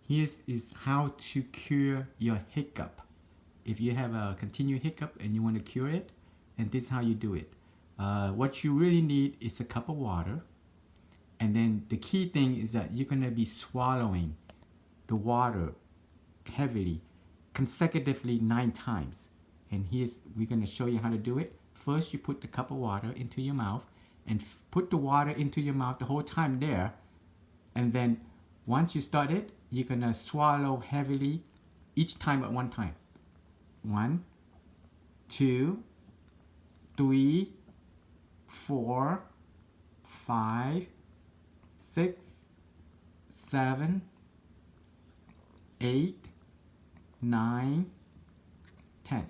Here is how to cure your hiccup. If you have a continued hiccup and you want to cure it, and this is how you do it. What you really need is a cup of water, and then the key thing is that you're going to be swallowing the water heavily, consecutively 9 times. And we're going to show you how to do it. First, you put the cup of water into your mouth and put the water into your mouth the whole time there. And then once you start it, you're going to swallow heavily each time at one time. 1, 2, 3, 4, 5, 6, 7, 8, 9, 10.